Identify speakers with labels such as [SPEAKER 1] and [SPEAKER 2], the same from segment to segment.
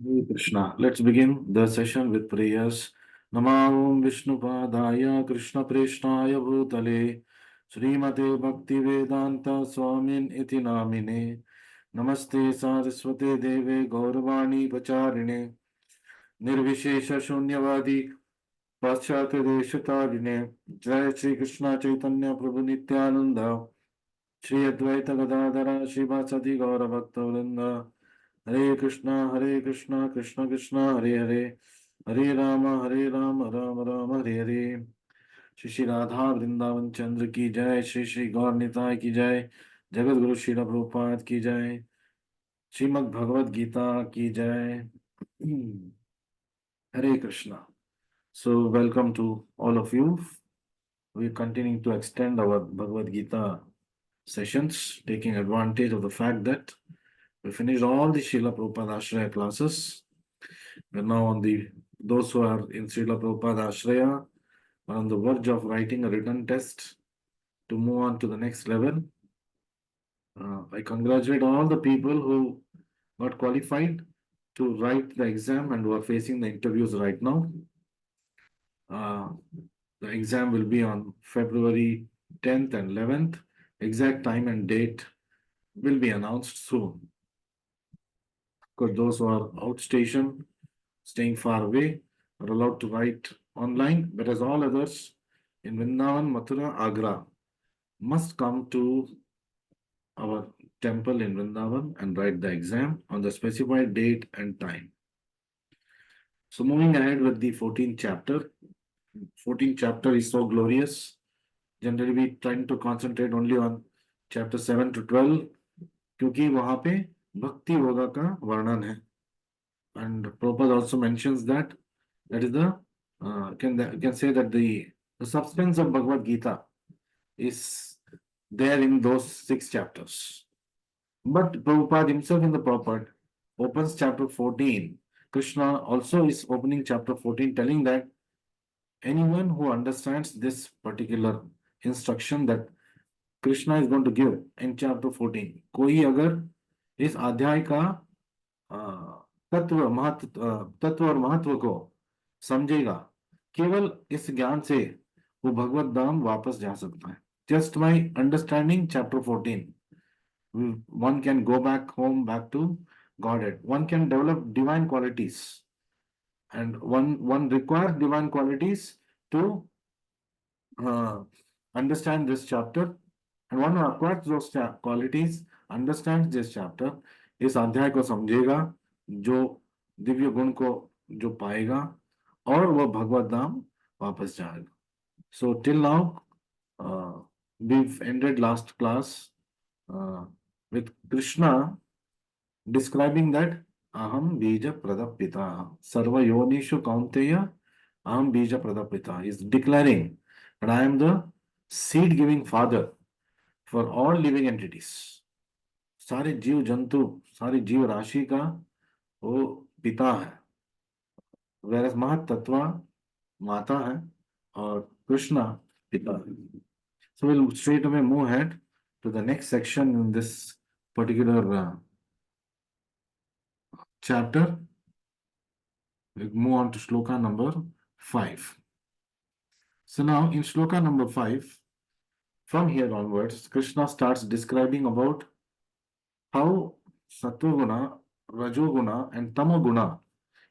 [SPEAKER 1] Hare Krishna. Let's begin the session with prayers. Namah Vishnupadaya Krishna Preshnaya Bhutale Srimate Bhaktivedanta Swamin Iti Namine Namaste Saraswate Deve Gauravani Pacharine Nirvishesha Shunyavadi Paschatya Deshatarine Jai Shri Krishna Chaitanya Prabhu Nityananda Shri Advaita Gadadhara Shivasati Gaura Bhakta Hare Krishna, Krishna Krishna, Hare Hare, Hare Rama, Rama Rama, Hare Hare. Shri Radha Vrindavan चंद्र की जय, श्री श्री गौर निताय की जय, जगत गुरु श्री प्रभुपाद की जय, श्रीमद् भगवद गीता की जय. Hare Krishna. So, welcome to all of you. We are continuing to extend our Bhagavad Gita sessions, taking advantage of the fact that we finished all the Srila Prabhupada Ashraya classes. We're now on those who are in Srila Prabhupada Ashraya are on the verge of writing a written test to move on to the next level. I congratulate all the people who got qualified to write the exam and who are facing the interviews right now. The exam will be on February 10th and 11th. Exact time and date will be announced soon. Because those who are outstation, staying far away, are allowed to write online, whereas all others in Vrindavan, Mathura, Agra must come to our temple in Vrindavan and write the exam on the specified date and time. So moving ahead with the 14th chapter. 14th chapter is so glorious. Generally we try to concentrate only on chapter 7 to 12 क्योंकि वहां पे भक्ति योगा का वर्णन है. And Prabhupada also mentions that is the can say that the substance of Bhagavad Gita is there in those 6 chapters. But Prabhupada himself in the purport opens chapter 14. Krishna also is opening chapter 14 telling that anyone who understands this particular instruction that Krishna is going to give in chapter 14, कोई अगर इस अध्याय का तत्व और महत्व को समझेगा, केवल इस ज्ञान से वो भगवत धाम वापस जा सकता है. Just by understanding chapter 14, one can go back home, back to Godhead. One can develop divine qualities, and one requires divine qualities to understand this chapter, and one who acquires those qualities understands this chapter. इस अध्याय को समझेगा, जो दिव्य गुण को जो पाएगा और वो भगवत धाम वापस जाएगा. So till now, we've ended last class with Krishna describing that aham bija pradapita sarva yonishu kaunteya aham bija pradapita. He is declaring that I am the seed giving father for all living entities. सारे जीव जंतु, सारी जीव राशि का वो पिता है, whereas महातत्वा माता है और कृष्णा पिता है. So we'll straight away move ahead to the next section in this particular chapter. We'll move on to shloka number 5. So now in shloka number 5, from here onwards, Krishna starts describing about how Sattva-guna, Rajoguna and Tamoguna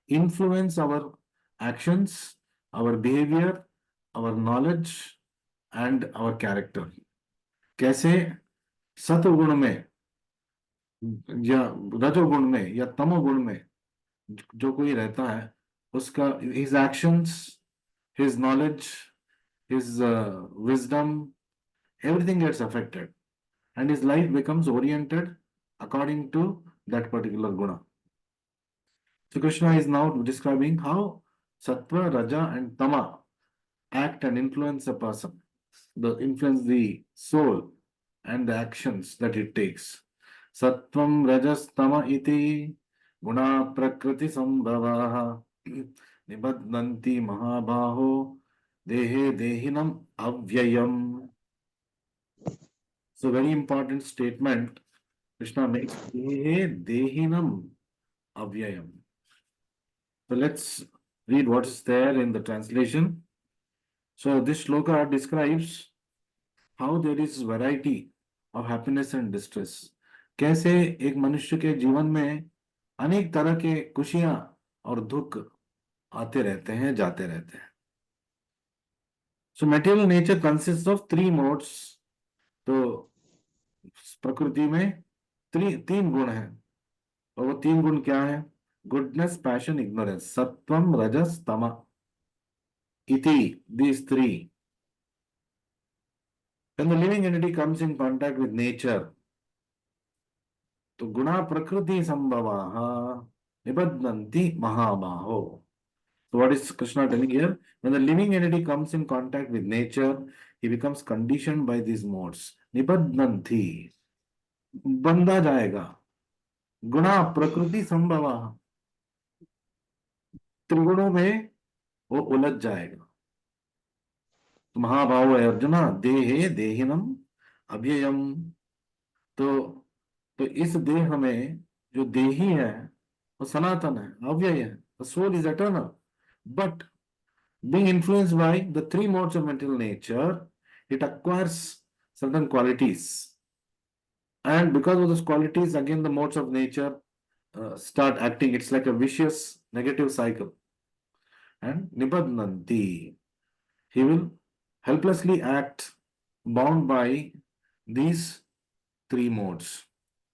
[SPEAKER 1] influence our actions, our behavior, our knowledge and our character. कैसे सत्वगुण में या रजोगुण में या तमोगुण में जो कोई रहता है, उसका his actions, his knowledge, his wisdom, everything gets affected and his life becomes oriented according to that particular guna. So Krishna is now describing how Sattva, Raja and Tama act and influence a person, influence the soul and the actions that it takes. Sattvam Rajas Tama iti guna prakriti sambhavaha nibadhanti mahabhaho dehe dehinam avyayam. So very important statement Krishna makes. Dehe dehinam avyayam. So let's read what is there in the translation. So this shloka describes how there is variety of happiness and distress. कैसे एक मनुष्य के जीवन में अनेक तरह के खुशियां और दुख आते रहते हैं, जाते रहते हैं. So material nature consists of three modes. तो प्रकृति में तीन गुण हैं. और वो तीन गुण क्या है? Goodness, passion, ignorance. सत्वम, रजस, तम इति. These three. When the living entity comes in contact with nature, तो गुणा प्रकृति संभवाः निबध्नन्ति महाबाहो. So what is Krishna telling here? When the living entity comes in contact with nature, he becomes conditioned by these modes. निबध्नन्ति, बंधा जाएगा. गुणा प्रकृति संभवाः, त्रिगुणों में वो उलझ जाएगा. तो महाभाव है अर्जुना, देहे देहिनम अव्ययम. तो इस देह में जो देही है वो सनातन है, अव्यय है. The soul is eternal, but being influenced by the three modes of material nature, it acquires certain qualities. And because of those qualities, again, the modes of nature start acting. It's like a vicious negative cycle. And nibadnanti, he will helplessly act bound by these three modes.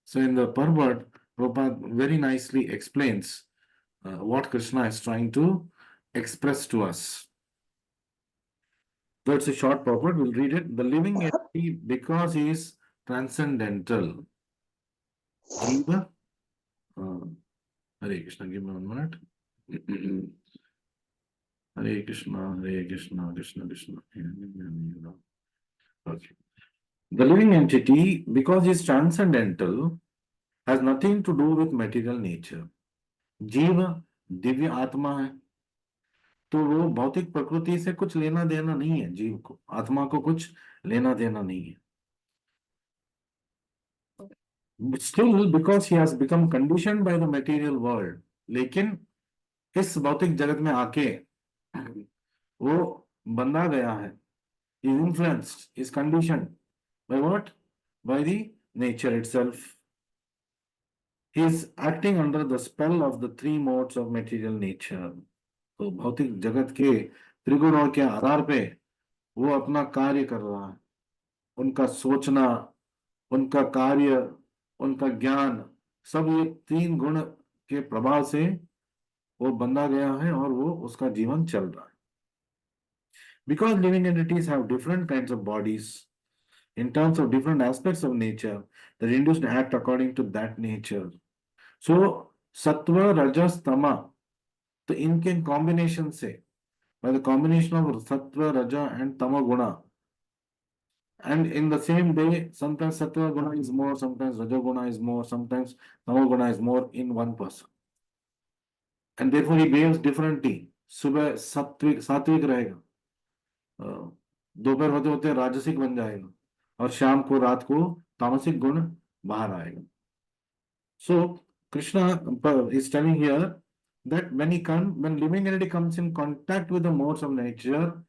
[SPEAKER 1] So in the Purvart, Prabhupada very nicely explains what Krishna is trying to express to us. So it's a short purport, we'll read it. The living entity, because he is transcendental. Jiva, Hare Krishna, give me 1 minute. Hare Krishna, Krishna Krishna. Okay. The living entity, because he is transcendental, has nothing to do with material nature. जीव दिव्य आत्मा है, तो वो भौतिक प्रकृति से कुछ लेना देना नहीं है. जीव को, आत्मा को कुछ लेना देना नहीं है. Still, because he has become conditioned by the material world, लेकिन इस भौतिक जगत में आके वो बंधा गया है. He is influenced, is conditioned by what? By the nature itself. He is acting under the spell of the three modes of material nature. तो भौतिक जगत के त्रिगुणों के आधार पे वो अपना कार्य कर रहा है. उनका सोचना, उनका कार्य, उनका ज्ञान, सब ये तीन गुण के प्रभाव से वो बंधा गया है और वो उसका जीवन चल रहा है. Because living entities have different kinds of bodies in terms of different aspects of nature, they're induced to act according to that nature. So sattva, rajas, tama, तो इनके combination से, by the combination of sattva, raja and tama guna, and in the same day, sometimes sattva guna is more, sometimes raja guna is more, sometimes tama guna is more in one person. And therefore he behaves differently. सुबह सात्विक रहेगा, दोपहर होते होते राजसिक बन जाएगा, और शाम को, रात को तामसिक गुण बाहर आएगा. So Krishna is telling here that when living entity comes in contact with the modes of nature,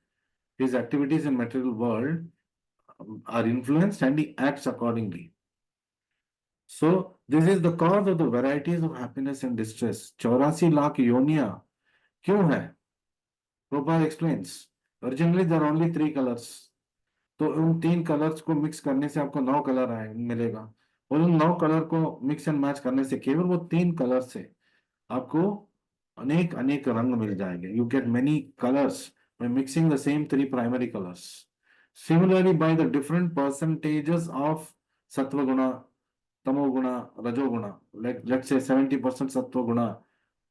[SPEAKER 1] his activities in material world are influenced and he acts accordingly. So this is the cause of the varieties of happiness and distress. 84 lakh योनियां क्यों है? Prabhupada explains. Originally there are only 3 colors. तो उन 3 colours को mix करने से आपको 9 colour मिलेगा, और उन 9 कलर को मिक्स एंड मैच करने से केवल वो 3 कलर से आपको अनेक अनेक रंग मिल जाएंगे. You get many colours by mixing the same 3 primary colors. Similarly, by the different percentages of sattva guna, tamo guna, rajo guna, like let's say 70% sattva guna,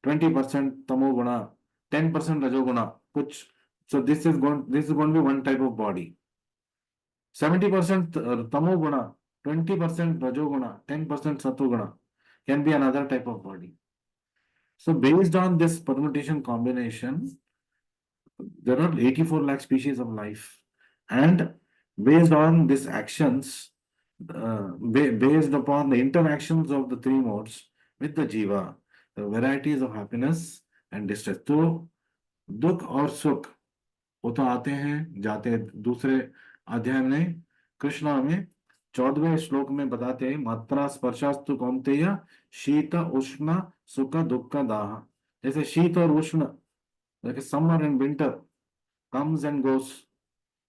[SPEAKER 1] 20% tamo guna, 10% rajo guna, which, so this is going to be one type of body. 70% tamo guna, 20% rajo guna, 10% sattva guna can be another type of body. So based on this permutation combination, there are 84 lakh species of life, and based on these actions, based upon the interactions of the 3 modes with the jiva, the varieties of happiness and distress. तो दुख और सुख वो तो आते हैं जाते हैं। दूसरे अध्याय में कृष्ण हमें 14वें श्लोक में बताते हैं, मात्रा स्पर्शास्तु कौन्तेय शीत उष्ण सुख दुख दाह। जैसे शीत और उष्ण, like summer and winter comes and goes,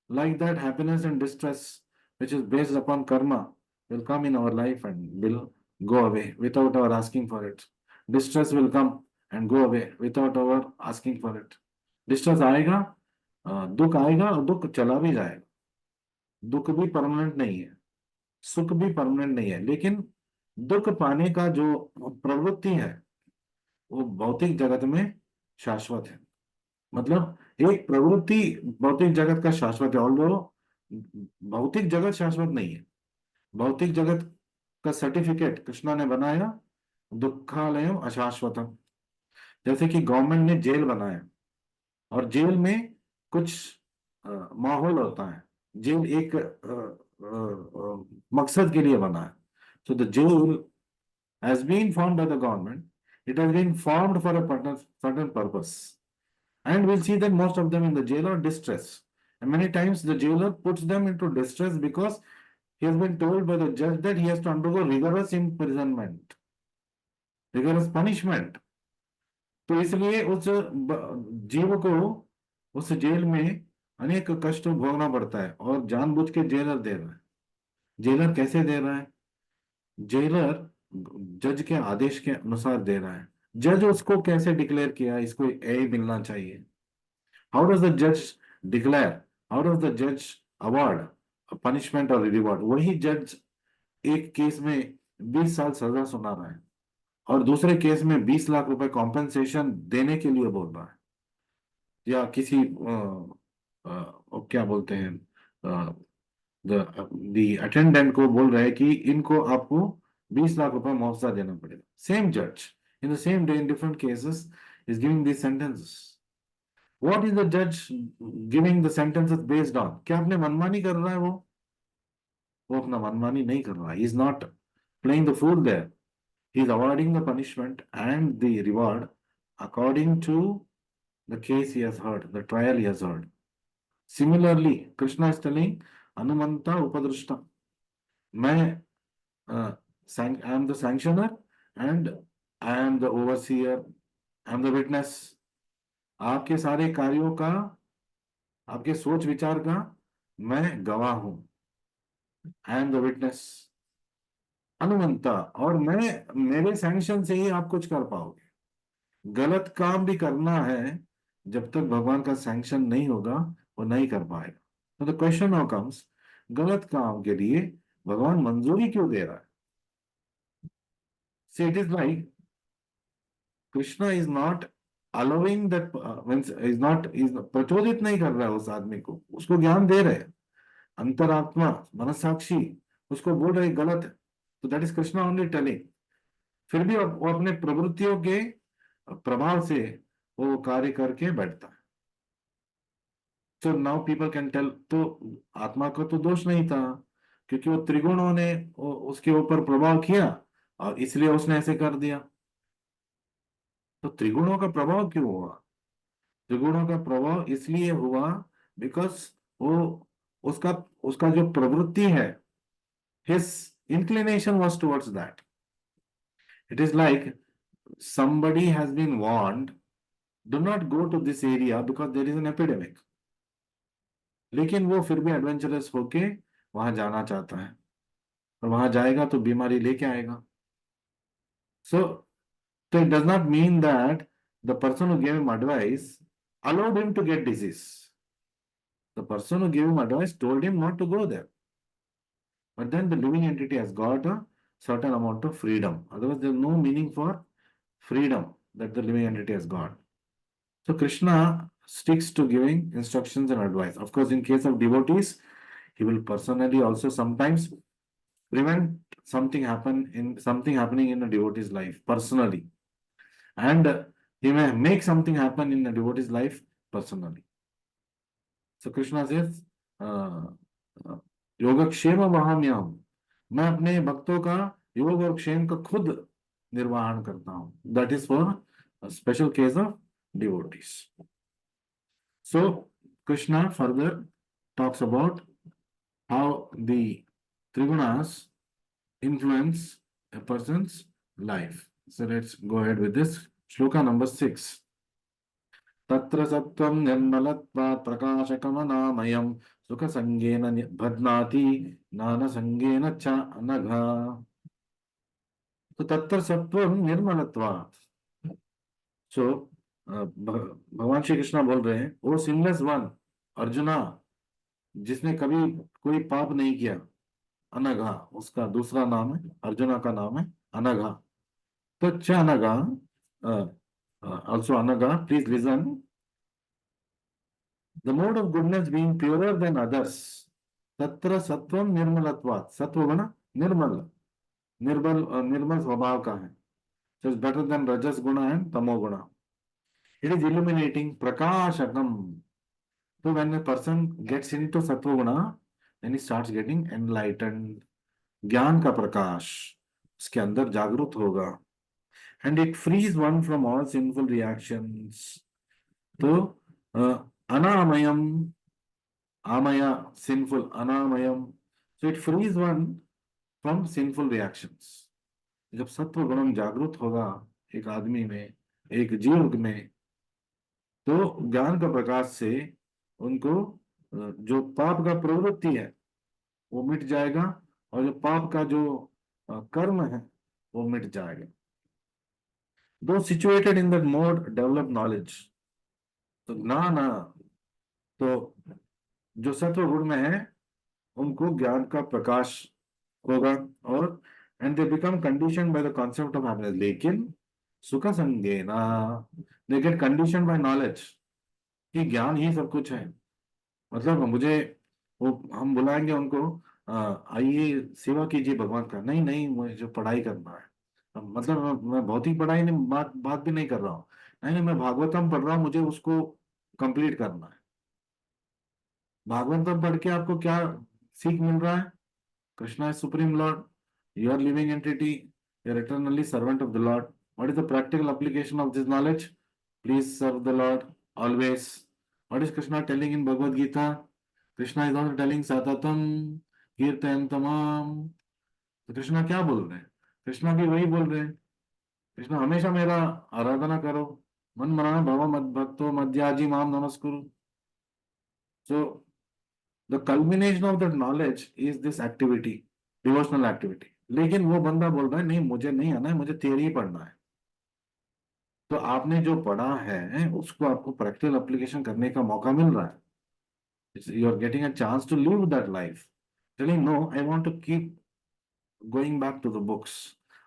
[SPEAKER 1] like that happiness and distress which is based upon karma will come in our life and will go away without our asking for it. Distress will come and go away without our asking for it. Distress आएगा, दुख आएगा और दुख चला भी जाएगा। दुख भी परमानेंट नहीं है, सुख भी परमानेंट नहीं है, लेकिन दुख पाने का जो प्रवृत्ति है वो भौतिक जगत में शाश्वत है। मतलब एक प्रवृत्ति भौतिक जगत का शाश्वत है, और भौतिक जगत शाश्वत नहीं है। भौतिक जगत का सर्टिफिकेट कृष्णा ने बनाया, दुखालयम अशाश्वतम। जैसे कि गवर्नमेंट ने जेल बनाया, और जेल में कुछ माहौल होता है। जेल एक मकसद के लिए बना है। So the jail has been formed by the government. It has been formed for a certain purpose. And we'll see that most of them in the jail are distressed. And many times the jailer puts them into distress because he has been told by the judge that he has to undergo rigorous imprisonment, rigorous punishment. तो इसलिए उस जीव को उस jail में अनेक कष्ट भोगना पड़ता है, और जानबूझ के जेलर दे रहा है। जेलर कैसे दे रहा है? जेलर जज के आदेश के अनुसार दे रहा है। जज उसको कैसे डिक्लेयर किया इसको ए मिलना चाहिए? हाउ डज द जज डिक्लेयर, हाउ डज द जज अवार्ड पनिशमेंट और रिवॉर्ड? वही जज एक केस में 20 साल सजा सुना रहा है, और दूसरे केस में 20 लाख रुपए कॉम्पेंसेशन देने के लिए बोल रहा है, या किसी क्या बोलते हैं, द अटेंडेंट को बोल रहा है कि इनको आपको 20 लाख रुपए मुआवजा देना पड़ेगा। सेम जज in the same day in different cases is giving this sentences. What is the जज giving the sentences based on? क्या अपने मनमानी कर रहा है? वो अपना मनमानी नहीं कर रहा है। He is not playing the fool there. He is awarding the punishment and the reward according to the case he has heard, the trial he has heard. Similarly, Krishna is telling Anumanta Upadrishta. मैं I am the sanctioner and I am the overseer, I am the witness. आपके सारे कार्यों का, आपके सोच विचार का मैं गवाह हूं। I am the witness. अनुमंता, और मैं, मेरे सैंक्शन से ही आप कुछ कर पाओगे। गलत काम भी करना है, जब तक भगवान का सैंक्शन नहीं होगा वो नहीं कर पाएगा। तो द क्वेश्चन नाउ कम्स, गलत काम के लिए भगवान मंजूरी क्यों दे रहा है? See, it is like Krishna is not allowing that, means is प्रचोदित नहीं कर रहा है उस आदमी को, उसको ज्ञान दे रहे हैं। अंतरात्मा मनसाक्षी उसको बोल रहे गलत है, तो that is Krishna only telling. फिर भी वो अपने प्रवृत्तियों के प्रभाव से वो कार्य करके बैठता है। So now people can tell, तो आत्मा का तो दोष नहीं था, क्योंकि वो त्रिगुणों ने उसके ऊपर प्रभाव किया और इसलिए उसने ऐसे कर दिया। तो त्रिगुणों का प्रभाव क्यों हुआ? त्रिगुणों का प्रभाव इसलिए हुआ बिकॉज वो उसका उसका जो प्रवृत्ति है, his inclination was towards that. It is like somebody has been warned, do not go to this area because there is an epidemic. लेकिन वो फिर भी एडवेंचरस होके वहां जाना चाहता है, और वहां जाएगा तो बीमारी लेके आएगा। So it does not mean that the person who gave him advice allowed him to get disease. The person who gave him advice told him not to go there. But then the living entity has got a certain amount of freedom. Otherwise, there's no meaning for freedom that the living entity has got. So Krishna sticks to giving instructions and advice. Of course, in case of devotees, he will personally also sometimes prevent something happening in a devotee's life personally, and he may make something happen in a devotee's life personally. So Krishna says, योगक्षेम वहाम्यहम्, मैं अपने भक्तों का योग और क्षेम का खुद निर्वहन करता हूं। That is for special case of devotees. So Krishna further talks about how the trigunas influence a person's life. So let's go ahead with this. Shloka number 6. तत्र सत्त्वं निर्मलत्वात् प्रकाशकमनामयं सुखसंगेन बध्नाति ज्ञानसंगेन च अनघा. तो तत्र सत्त्वं निर्मलत्वात्. सो भगवान श्री कृष्ण बोल रहे हैं, ओ सिनलेस वन अर्जुना, जिसने कभी कोई पाप नहीं किया, अनघा उसका दूसरा नाम है, अर्जुना का नाम है अनघा. तो च Anagha, also Anagha, please listen. The mode of goodness being purer than others. तत्र सत्वम निर्मलत्वात्. सत्व गुण निर्मल, निर्मल स्वभाव का है. So it's better than rajas guna and tamo guna. It is illuminating, prakashakam. So when a person gets into sattva guna, then he starts getting enlightened. ज्ञान का प्रकाश उसके अंदर जागृत होगा. And it frees one from all sinful reactions. तो अनामयम, amaya, sinful, anamayam. So it frees one from sinful reactions. जब सत्व गुण जागृत होगा एक आदमी में, एक जीव में, तो ज्ञान का प्रकाश से उनको जो पाप का प्रवृत्ति है वो मिट जाएगा, और जो पाप का जो कर्म है वो मिट जाएगा. दो situated in that mode develop knowledge. तो ज्ञान, तो जो सत्व गुण में है उनको ज्ञान का प्रकाश होगा, और and they become condition by the concept of happiness. लेकिन सुख संगेना they get condition by knowledge कि ज्ञान ही सब कुछ है. मतलब मुझे वो हम बुलाएंगे उनको, आइए सेवा कीजिए भगवान का, नहीं नहीं मुझे पढ़ाई करना है. मतलब मैं भौतिक पढ़ाई नहीं, बात भी नहीं कर रहा हूँ. नहीं नहीं, मैं भागवतम पढ़ रहा हूँ, मुझे उसको कंप्लीट करना है. भागवतम पढ़ के आपको क्या सीख मिल रहा है? Krishna is Supreme Lord. You are living entity. You are eternally servant of the Lord. What is the practical application of this knowledge? Please serve the Lord always. What is Krishna telling in Bhagavad Gita? Krishna is also telling Satatam Kirtan Tamam. तो कृष्णा क्या बोल रहे हैं? कृष्णा भी वही बोल रहे हैं. कृष्णा हमेशा मेरा आराधना करो, मन मना भव मद भक्तो मध्याजी माम नमस्कुरु. So the culmination of that knowledge is this activity, devotional activity. लेकिन वो बंदा बोल रहा है नहीं मुझे नहीं आना है, मुझे थियरी ही पढ़ना है. तो आपने जो पढ़ा है उसको आपको प्रैक्टिकल एप्लीकेशन करने का मौका मिल रहा है. You are getting a chance to live that life. Telling no, I want to keep going back to the books.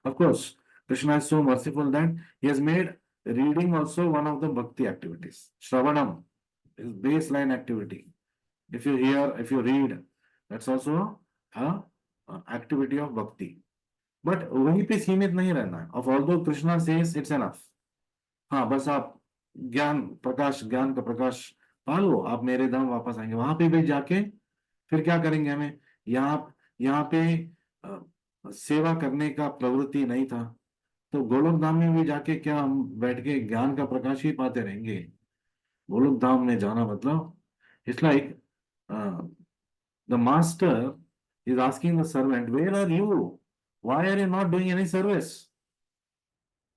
[SPEAKER 1] Of course, Krishna is so merciful that he has made reading also one of the bhakti activities. Shravanam is baseline activity. If you hear, if you read, that's also a activity of bhakti. But वहीं पे सीमित नहीं रहना है. Of although Krishna says it's enough. हाँ बस आप ज्ञान प्रकाश, ज्ञान का प्रकाश पालो, आप मेरे धाम वापस आएंगे. वहां पे भी जाके फिर क्या करेंगे? हमें यहाँ यहाँ पे सेवा करने का प्रवृत्ति नहीं था, तो गोलोक धाम में भी जाके क्या हम बैठ के ज्ञान का प्रकाश ही पाते रहेंगे? गोलोक धाम में जाना मतलब it's like the master is asking the servant, where are you, why are you not doing any service?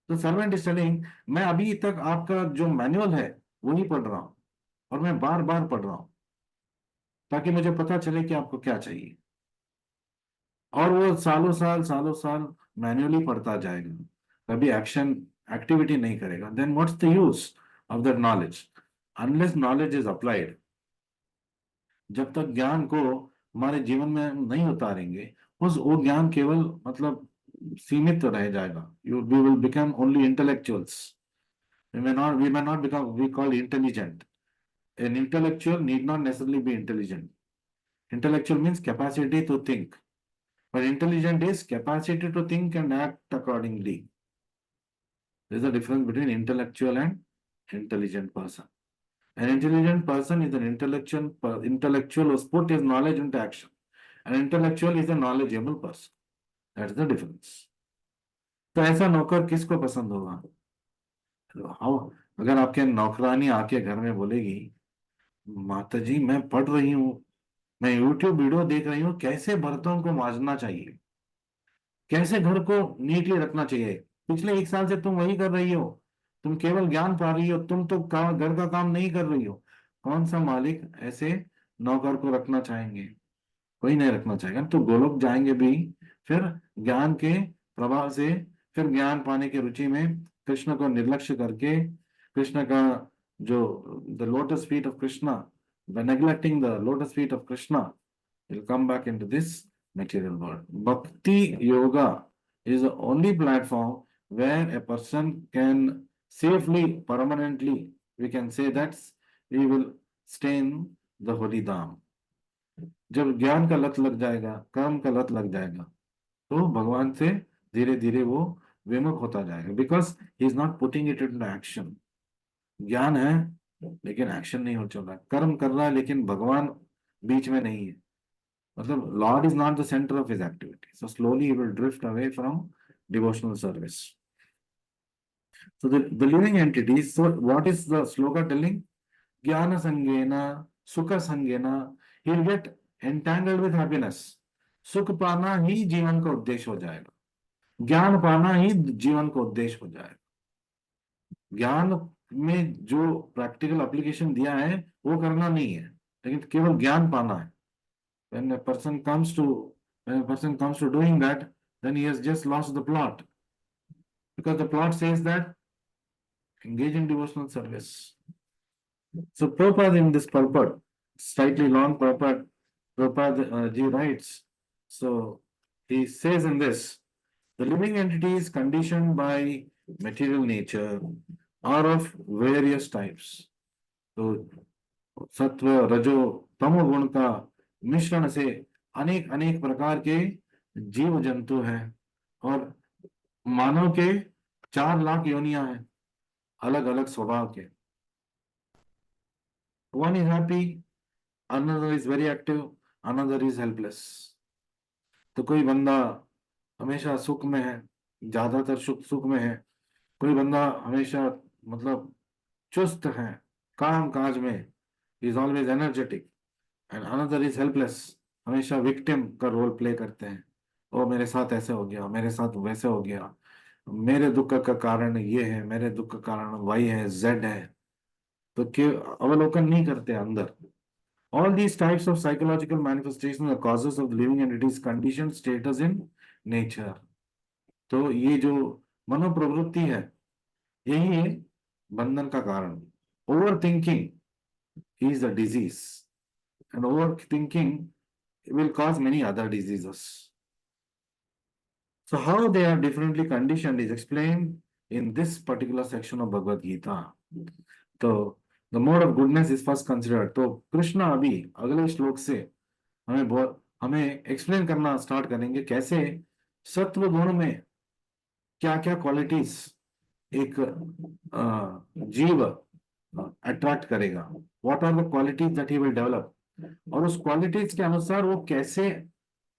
[SPEAKER 1] तो सर्वेंट इज टेलिंग, मैं अभी तक आपका जो मैनुअल है वही पढ़ रहा हूं, और मैं बार बार पढ़ रहा हूं ताकि मुझे पता चले कि आपको क्या चाहिए. और वो सालों साल मैन्युअली पढ़ता जाएगा, कभी एक्शन एक्टिविटी नहीं करेगा. Then what's the use of that knowledge unless knowledge is applied. जब तक ज्ञान को हमारे जीवन में नहीं उतारेंगे, उस वो ज्ञान केवल मतलब सीमित तो रह जाएगा. You we will become only intellectuals. we may not become, we call intelligent. An intellectual need not necessarily be intelligent. Intellectual means capacity to think, but intelligent is capacity to think and act accordingly. There is a difference between intellectual and intelligent person. An intelligent person is an intellectual who put his knowledge into action. An intellectual is a knowledgeable person. That's the difference. तो ऐसा नौकर किसको पसंद होगा? How, अगर आपके नौकरानी आके घर में बोलेगी, माता जी मैं पढ़ रही हूँ, मैं यूट्यूब वीडियो देख रही हूँ कैसे बर्तन को मांजना चाहिए, कैसे घर को नीटली रखना चाहिए, पिछले 1 साल से तुम वही कर रही हो, तुम केवल ज्ञान पा रही हो, तुम तो घर का काम नहीं कर रही हो, कौन सा मालिक ऐसे नौकर को रखना चाहेंगे? कोई नहीं रखना चाहेगा। तो गोलोक जाएंगे भी फिर ज्ञान के प्रभाव से, फिर ज्ञान पाने की रुचि में कृष्ण को निर्लक्ष्य करके, कृष्ण का जो the lotus feet of Krishna, by neglecting the lotus feet of Krishna, will come back into this material world. Bhakti yoga is the only platform where a person can safely, permanently, we can say that we will stay in the holy dham. जब ज्ञान का लत लग जाएगा, कर्म का लत लग जाएगा, तो भगवान से धीरे धीरे वो विमुख होता जाएगा, because he is not putting it in action. ज्ञान है लेकिन एक्शन नहीं हो चल रहा है, कर्म कर रहा है लेकिन भगवान बीच में नहीं है, मतलब Lord is not the centre of his activity, so slowly he will drift away from devotional service. So the living entities, so what is the sloka telling? Jnana sangena, sukha sangena, he will get entangled with happiness. सुख पाना ही जीवन का उद्देश्य हो जाएगा, ज्ञान पाना ही जीवन का उद्देश्य हो जाएगा। ज्ञान में जो प्रैक्टिकल एप्लीकेशन दिया है वो करना नहीं है, लेकिन केवल ज्ञान पाना है। when a person comes to when a person comes to doing that, then he has just lost the plot, because the plot says that engage in devotional service. So Prabhupada in this purport, slightly long purport, Prabhupada ji writes, so he says in this, the living entities conditioned by material nature are of various types. तो सत्व रजो तमो गुण का मिश्रण से अनेक अनेक प्रकार के जीव जंतु हैं, और मानव के 4 लाख योनियां हैं, अलग अलग स्वभाव के। One is happy, another is very active, another is helpless. तो कोई बंदा हमेशा सुख में है, ज्यादातर सुख सुख में है, कोई बंदा हमेशा मतलब चुस्त है काम काज में, is always energetic, and another is helpless, हमेशा विक्टिम का रोल प्ले करते हैं, ओ मेरे साथ ऐसे हो गया, मेरे साथ वैसे हो गया, मेरे दुख का कारण ये है, मेरे दुख का कारण वाई है, जेड है, तो के अवलोकन नहीं करते अंदर। All these types of psychological manifestations are causes of living entities conditioned status in nature. तो ये जो मनोप्रवृत्ति है यही है बंधन का कारण। Over thinking is a disease, and over thinking will cause many other diseases. So how they are differently conditioned is explained in this particular section of Bhagavad Gita. तो the mode of goodness is first considered. तो कृष्ण अभी अगले श्लोक से हमें explain करना start करेंगे कैसे सत्व गुण में क्या क्या क्वालिटीज एक जीव अट्रैक्ट करेगा, what are the qualities that he will develop, और उस क्वालिटीज के अनुसार वो कैसे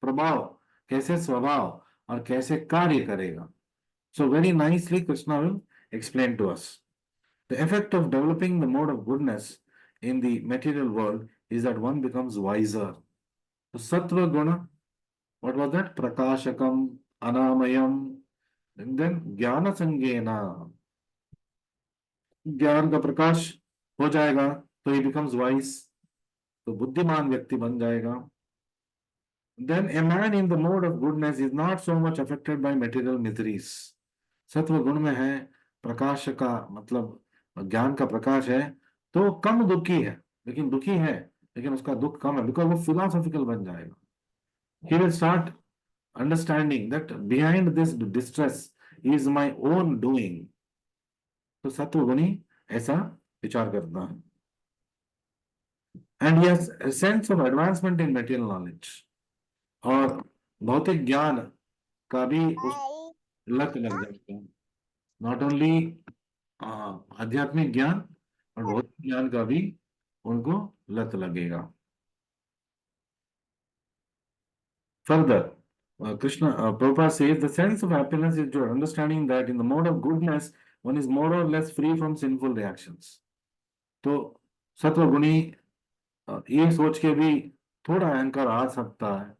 [SPEAKER 1] प्रभाव, कैसे स्वभाव और कैसे कार्य करेगा। So very nicely Krishna will explain to us the effect of developing the mode of goodness in the material world is that one becomes wiser. तो सत्व गुण, व्हाट वाज दैट? प्रकाशकम, अनामयम, देन ज्ञान संज्ञेना, ज्ञान का प्रकाश हो जाएगा तो ही बिकम्स वाइज, तो बुद्धिमान व्यक्ति बन जाएगा। Then a man in the mode of goodness is not so much affected by material miseries. सत्व गुण में है, प्रकाश का मतलब ज्ञान का प्रकाश है, तो कम दुखी है, लेकिन दुखी है लेकिन उसका दुख कम है, बिकॉज वो फिलोसॉफिकल बन जाएगा। He will start understanding that behind this distress is my own doing. तो सत्व गुणी ऐसा विचार करता है। And he has a sense of advancement in material knowledge. और भौतिक ज्ञान का भी उस लत लग जाता है, नॉट ओनली आध्यात्मिक ज्ञान और भौतिक ज्ञान का भी उनको लत लगेगा। Further Krishna Prabhupada says the sense of happiness is your understanding that in the mode of goodness one is more or less free from sinful reactions. तो सत्वगुणी ये सोच के भी थोड़ा अहंकार आ सकता है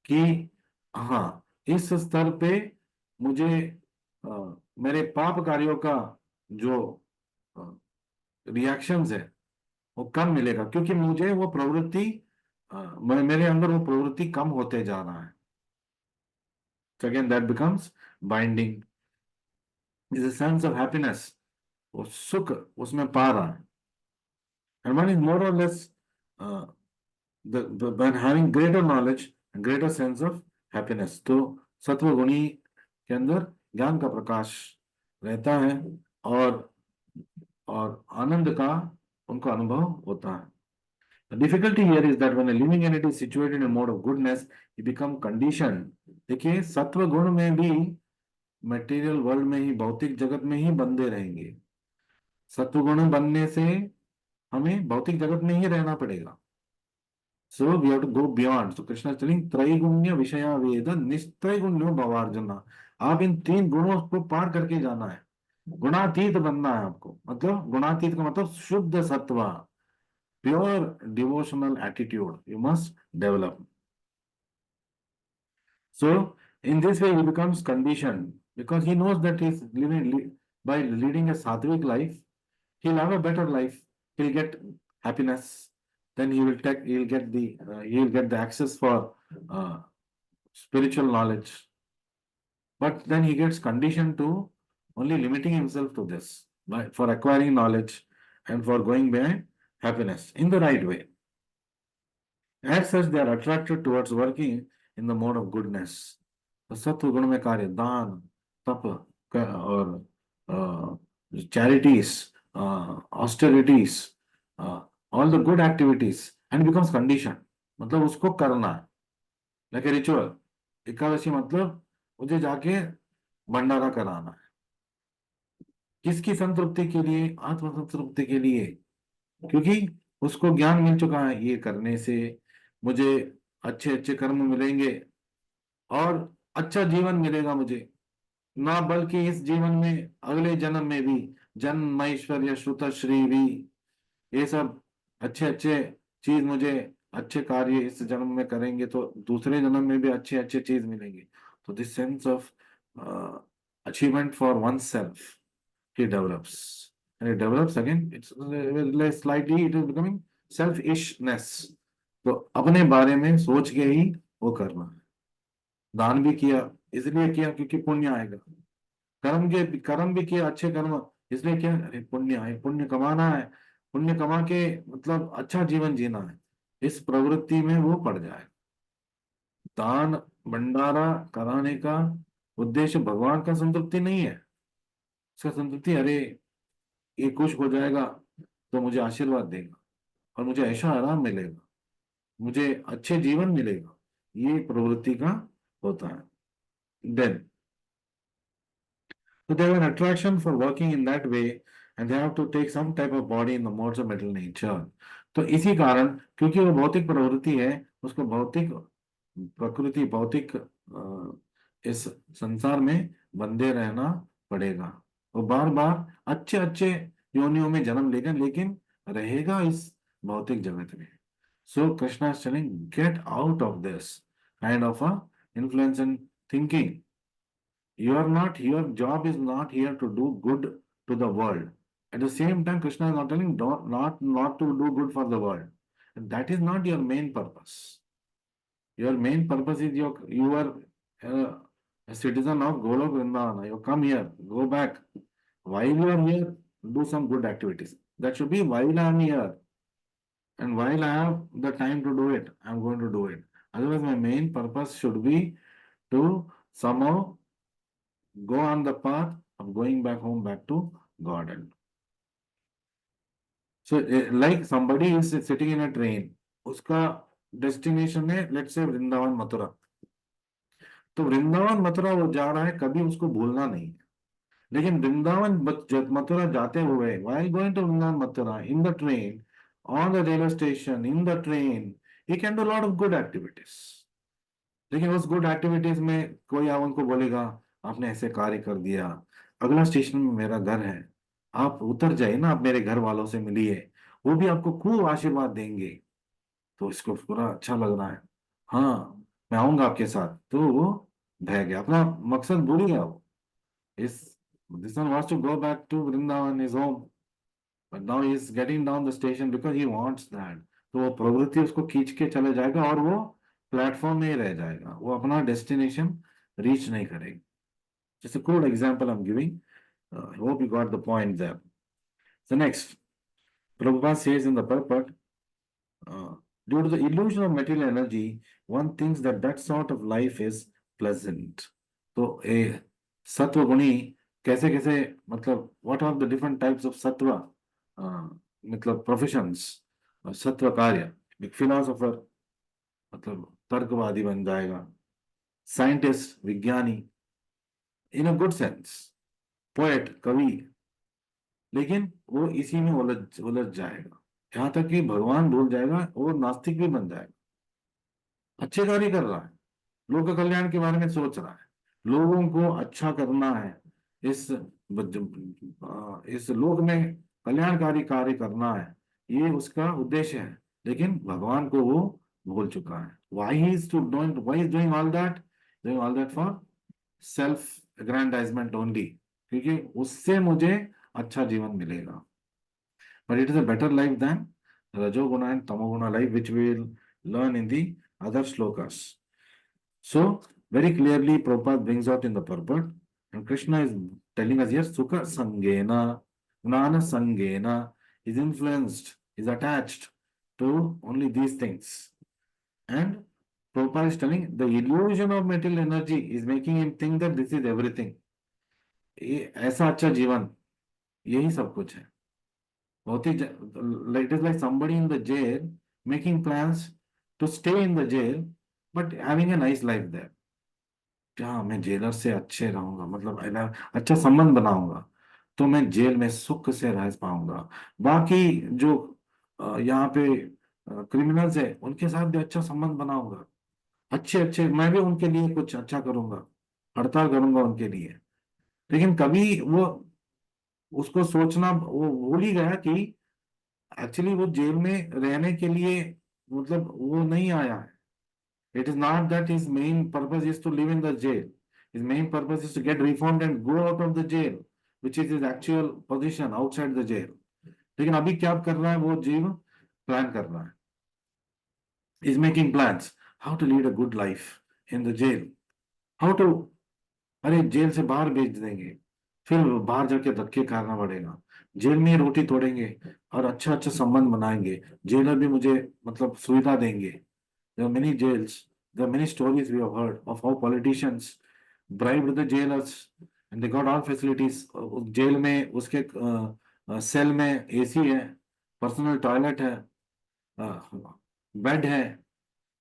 [SPEAKER 1] कि हाँ, इस स्तर पे मुझे मेरे पाप कार्यों का जो रिएक्शंस है वो कम मिलेगा, क्योंकि मुझे वो प्रवृत्ति मेरे अंदर वो प्रवृत्ति कम होते जा रहा है. So again that becomes binding. Is a sense of happiness, वो सुख उसमें पा रहा है. And one is more or less uh, when having greater knowledge and greater sense of happiness. तो सत्व गुणी के अंदर ज्ञान का प्रकाश रहता है और आनंद का उनको अनुभव होता है. The difficulty here is that when a living entity is situated in a mode of goodness, he become conditioned. देखिए सत्व गुण में भी मटेरियल वर्ल्ड में ही, भौतिक जगत में ही बंधे रहेंगे. सत्व गुण बनने से हमें भौतिक जगत में ही रहना पड़ेगा. So we have to go beyond. So Krishna is telling त्रैगुण्य विषया वेद निस्त्रैगुण्यो भवार्जना. आप इन 3 गुणों को पार करके जाना है, गुणातीत बनना है आपको. मतलब गुणातीत का मतलब शुद्ध सत्व, pure devotional attitude you must develop. So in this way he becomes conditioned because he knows that he's living by leading a sattvic life, he'll have a better life, he'll get happiness, then he'll get the access for spiritual knowledge. But then he gets conditioned to only limiting himself to this for acquiring knowledge and for going behind happiness in the right way. As such, they are attracted towards working in the mode of goodness. तो सत्व गुण में कार्य, दान, तप और charities, austerities, all the good activities, and becomes condition. मतलब उसको करना है, like a ritual. एकादशी मतलब मुझे जाके भंडारा कराना है. किसकी संतृप्ति के लिए? आत्म संतृप्ति के लिए. क्योंकि उसको ज्ञान मिल चुका है, ये करने से मुझे अच्छे अच्छे कर्म मिलेंगे और अच्छा जीवन मिलेगा मुझे, ना बल्कि इस जीवन में अगले जन्म में भी जन्म ऐश्वर्य श्रुत श्री भी, ये सब अच्छे अच्छे चीज मुझे, अच्छे कार्य इस जन्म में करेंगे तो दूसरे जन्म में भी अच्छे अच्छे चीज मिलेंगे. तो this sense of achievement for one self he develops, and it develops again, it's slightly it is becoming selfishness. तो अपने बारे में सोच के ही वो करना है. दान भी किया इसलिए किया क्योंकि पुण्य आएगा, कर्म भी किया अच्छे कर्म इसलिए किया, अरे पुण्य आए, पुण्य कमाना है, पुण्य कमा के मतलब अच्छा जीवन जीना है, इस प्रवृत्ति में वो पड़ जाए. दान भंडारा कराने का उद्देश्य भगवान का संतृप्ति नहीं है. उसका संतृप्ति, अरे ये खुश हो जाएगा तो मुझे आशीर्वाद देगा और मुझे ऐसा आराम मिलेगा, मुझे अच्छे जीवन मिलेगा, ये प्रवृत्ति का होता है. Then so they have an attraction for working in that way and they have to take some type of body in the modes of mental nature. तो इसी कारण, क्योंकि वो भौतिक प्रवृत्ति है, उसको भौतिक प्रकृति, भौतिक इस संसार में बंधे रहना पड़ेगा. वो बार बार अच्छे अच्छे योनियों में जन्म लेगा, लेकिन रहेगा इस भौतिक जगत में. So Krishna is telling, get out of this kind of a influence and thinking. You are not, your job is not here to do good to the world. At the same time, Krishna is not telling not to do good for the world. And that is not your main purpose. Your main purpose is you are a citizen of Golok Vrindavana. You come here, go back. While you are here, do some good activities. That should be while I am here. And while I have the time to do it, I am going to do it. Otherwise, my main purpose should be to somehow go on the path of going back home, back to God. So, like somebody is sitting in a train, उसका destination है, let's say Vrindavan Mathura. तो वृंदावन मथुरा वो जा रहा है, कभी उसको भूलना नहीं है. लेकिन वृंदावन मथुरा जाते हुए, while going to Vrindavan Mathura, in the train, on the railway station, in the train, he can do a lot of good activities. लेकिन उस गुड एक्टिविटीज में कोई आप उनको बोलेगा आपने ऐसे कार्य कर दिया, अगला स्टेशन में मेरा घर है, आप उतर जाइए ना, आप मेरे घर वालों से मिलिए, वो भी आपको खूब आशीर्वाद देंगे। तो इसको पूरा अच्छा लग रहा है, हाँ मैं आऊंगा आपके साथ। तो वो बह गया, अपना मकसद भूल गया वो। इस this one wants to go back to Vrindavan is home, but now he is getting down the station because he wants that. तो वो प्रवृत्ति उसको खींच के चले जाएगा और वो प्लेटफॉर्म में ही रह जाएगा, वो अपना डेस्टिनेशन रीच नहीं करेगा। जैसे crude example I'm giving. I hope you got the point there. So next, Prabhupada says in the purport, uh, due to the illusion of material energy, one thinks that that sort of life is pleasant. तो ए सत्व गुणी कैसे कैसे, मतलब what are the different types of सत्व, मतलब professions, सत्व कार्य, एक फिलोसोफर मतलब तर्कवादी बन जाएगा, साइंटिस्ट विज्ञानी, इन अ गुड सेंस, पोएट कवि, लेकिन वो इसी में उलझ उलझ जाएगा, यहाँ तक कि भगवान भूल जाएगा, वो नास्तिक भी बन जाएगा। अच्छे कार्य कर रहा है, लोक कल्याण के बारे में सोच रहा है, लोगों को अच्छा करना है, इस इस लोक में कल्याणकारी कार्य करना है, ये उसका उद्देश्य है। लेकिन भगवान को वो भूल चुका है। Why is doing all that for self aggrandizement only, क्योंकि उससे मुझे अच्छा जीवन मिलेगा। But it is a better life than Rajoguna and Tamoguna life, which we will learn in the other shlokas. So, very clearly, Prabhupada brings out in the purport, and Krishna is telling us here, Sukha Sangena, Gnana Sangena, is influenced, is attached to only these things. And Prabhupada is telling the illusion of material energy is making him think that this is everything. ऐसा अच्छा जीवन यही सब कुछ है। बहुत ही like it is like somebody in the jail making plans to stay in the jail but having a nice life there. क्या मैं जेलर से अच्छे रहूंगा, मतलब अच्छा संबंध बनाऊंगा, तो मैं जेल में सुख से रह पाऊंगा। बाकी जो यहाँ पे क्रिमिनल्स है उनके साथ भी अच्छा संबंध बनाऊंगा, अच्छे अच्छे मैं भी उनके लिए कुछ अच्छा करूंगा, हड़ताल करूंगा उनके लिए। लेकिन कभी वो उसको सोचना वो भूल ही गया कि एक्चुअली वो जेल में रहने के लिए, मतलब वो नहीं आया है। It is not that his main purpose is to live in the jail, his main purpose is to get reformed and go out of the jail, which is his actual position outside the jail. लेकिन अभी क्या कर रहा है वो जीव, plan कर रहा है, is making plans how to lead a good life in the jail, how to, अरे जेल से बाहर भेज देंगे, फिर बाहर जाके धक्के खाना पड़ेगा, जेल में ही रोटी तोड़ेंगे और अच्छा अच्छा संबंध बनाएंगे, जेलर भी मुझे मतलब सुविधा देंगे। There are many jails, there are many stories we have heard of how politicians bribed the jailers and they got all facilities। उस जेल में उसके सेल में एसी है, पर्सनल टॉयलेट है, बेड है,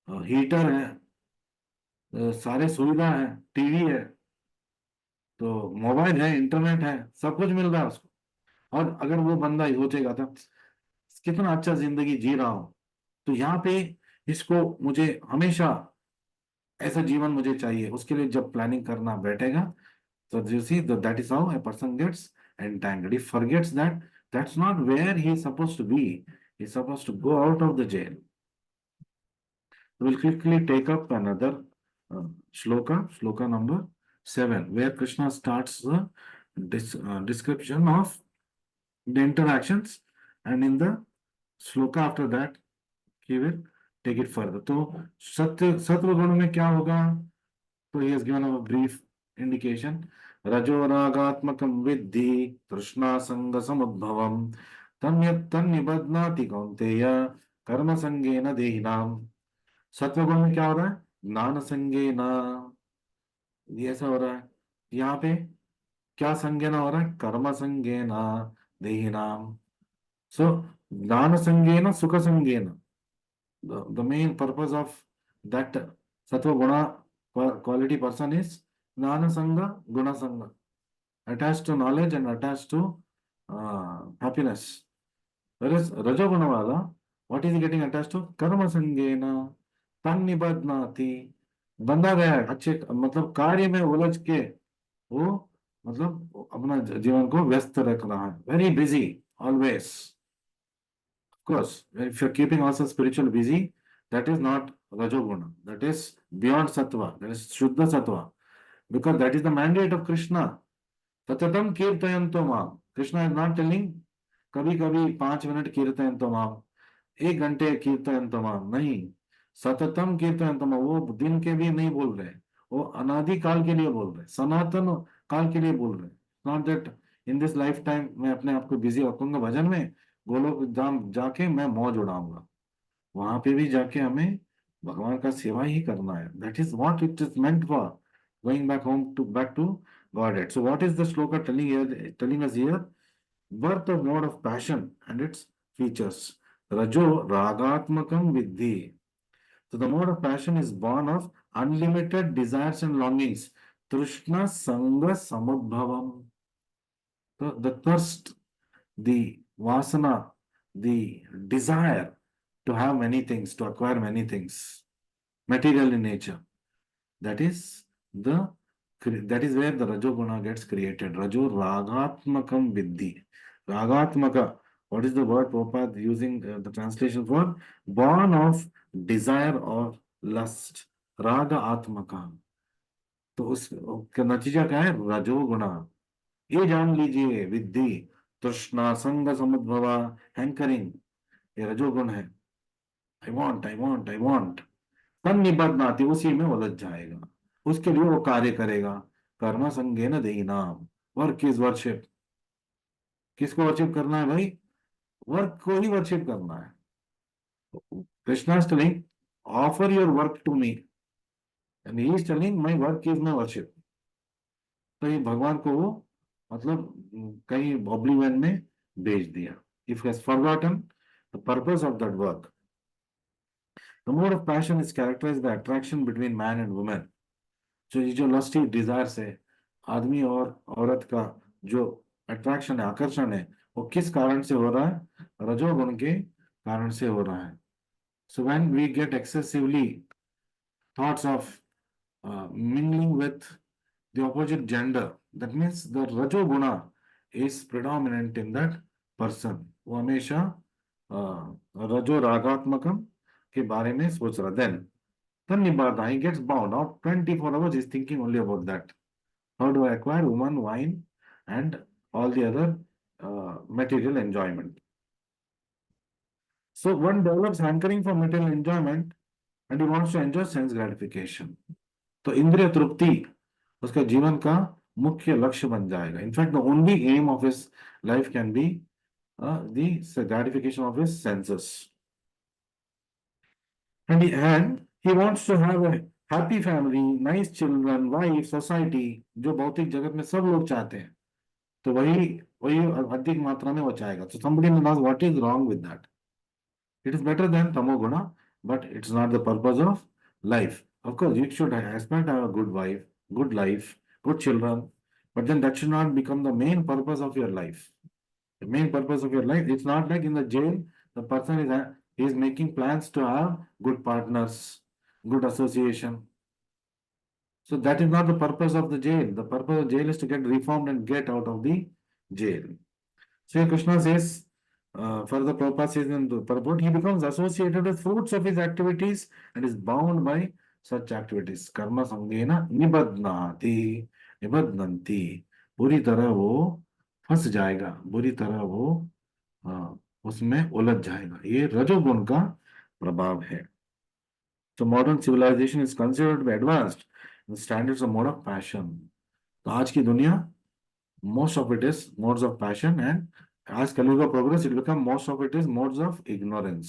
[SPEAKER 1] हीटर है, सारे सुविधा है, टीवी है, तो मोबाइल है, इंटरनेट है, सब कुछ मिल रहा है उसको। और अगर वो बंदा ही सोचेगा था कितना अच्छा जिंदगी जी रहा हूं, तो यहाँ पे इसको मुझे हमेशा ऐसा जीवन मुझे चाहिए, उसके लिए जब प्लानिंग करना बैठेगा, तो you see that is how a person gets entangled, he forgets that that's not where he is supposed to be, he is supposed to go out of the jail। We'll quickly take up another shloka number 7, where Krishna starts the description of the interactions, and in the shloka after that he will take it further। तो सत्व गुण में क्या होगा, तो he has given a brief indication। रजो रागात्मकं विद्धि तृष्णा संग समुद्भवम् तन्निबध्नाति कौन्तेय कर्म संगेन देहिनाम्। सत्वगुण में क्या हो रहा है, ज्ञान संगेन, ये ऐसा हो रहा है। यहाँ पे क्या संज्ञान हो रहा है, कर्म संगेन देहिनाम्। सो ज्ञान संगेन सुख संगेन, the main purpose of that sattva guna quality person is jnana sanga guna sanga, attached to knowledge and attached to happiness। Whereas rajoguna wala, what is he getting attached to, karma sangena tan nibadnati, बंधा गया है अच्छे मतलब कार्य में उलझ के वो मतलब अपना जीवन को व्यस्त रख रहा है, very busy always. Course, if you're keeping also spiritual busy, that is not Rajoguna. That is beyond Sattva. That is Shuddha Sattva. Because that is the mandate of Krishna. Tatatam kirtayanto maam. Krishna is not telling कभी कभी 5 minute कीर्तयंतो माम, 1 घंटे कीर्तयंतो माम, नहीं. सततम कीर्तयंतो माम, वो दिन के लिए नहीं बोल रहे, वो अनादि काल के लिए बोल रहे, सनातन काल के लिए बोल रहे. Not that in this life time मैं अपने आप को बिजी रखूंगा भजन में, गोलोक धाम जाके मैं मौज उड़ाऊंगा. वहां पे भी जाके हमें भगवान का सेवा ही करना है. That is what it is meant for, going back to Godhead. So what is the shloka telling us here? Birth of mode of passion and its features. Rajo ragatmakam viddhi. So the mode of passion is born of unlimited desires and longings. Trishna sanga samudbhavam. The thirst, the vasana, the desire to have many things, to acquire many things, material in nature. That is where the Rajoguna gets created. Rajo ragatmakam viddhi. Ragatmaka. What is the word Prabhupada using the translation for? Born of desire or lust. Raga atmaka. तो उसका नतीजा क्या है? रजोगुणा. ये जान लीजिए विद्धि, तृष्णा संग समुद्भवा, हैंकरिंग, ये रजोगुण है. I want, I want, I want. तन निबद्धनाति, उसी में उलझ जाएगा, उसके लिए वो कार्य करेगा. कर्म संगेन देहिनाम. Work is worship. किसको वर्शिप करना है भाई? वर्क को ही वर्शिप करना है. Krishna is telling offer your work to me, and he is telling my work is my worship. तो ये भगवान को वो मतलब कहीं ऑब्लिवियन में भेज दिया. If has forgotten the purpose of that work. The mode of passion is characterised by attraction between man and women. जो लस्टी डिजायर्स है, आदमी और औरत का जो अट्रैक्शन है, आकर्षण है, वो किस कारण से हो रहा है? रजोगुण के कारण से हो रहा है. So when we get excessively thoughts of mingling with the opposite gender, that means the rajoguna is predominant in that person. वो हमेशा रजो रागात्मकम के बारे में सोच रहा. then Nibbana, he gets bound. Now 24 hours is thinking only about that. How do I acquire woman, wine, and all the other material enjoyment? So one develops hankering for material enjoyment and he wants to enjoy sense gratification. तो इंद्रिय तृप्ति उसका जीवन का मुख्य लक्ष्य बन जाएगा. In fact the only aim of his life can be the gratification of his senses. And he wants to have a happy family, nice children, wife, society, जो भौतिक जगत में सब लोग चाहते हैं. तो वही वही अधिक मात्रा में वो चाहेगा. So somebody may ask, what is wrong with that? It is better than tamoguna, but it's not the purpose of life. Of course, you should aspire to have a good wife, good life, good children, but then that should not become the main purpose of your life. The main purpose of your life, it's not like in the jail, the person is making plans to have good partners, good association. So that is not the purpose of the jail. The purpose of jail is to get reformed and get out of the jail. So Krishna says, further Prabhupada says in the purport, he becomes associated with fruits of his activities and is bound by such activities. Karma sangena nibadnati, nibadnanti. बुरी तरह वो फंस जाएगा, बुरी तरह वो उसमें उलझ जाएगा. ये रजोगुण का प्रभाव है. So modern civilization is considered to be advanced in the standards of mode of passion. तो आज की दुनिया, most of it is modes of passion, and as Kali Yuga progress, it become most of it is modes of ignorance.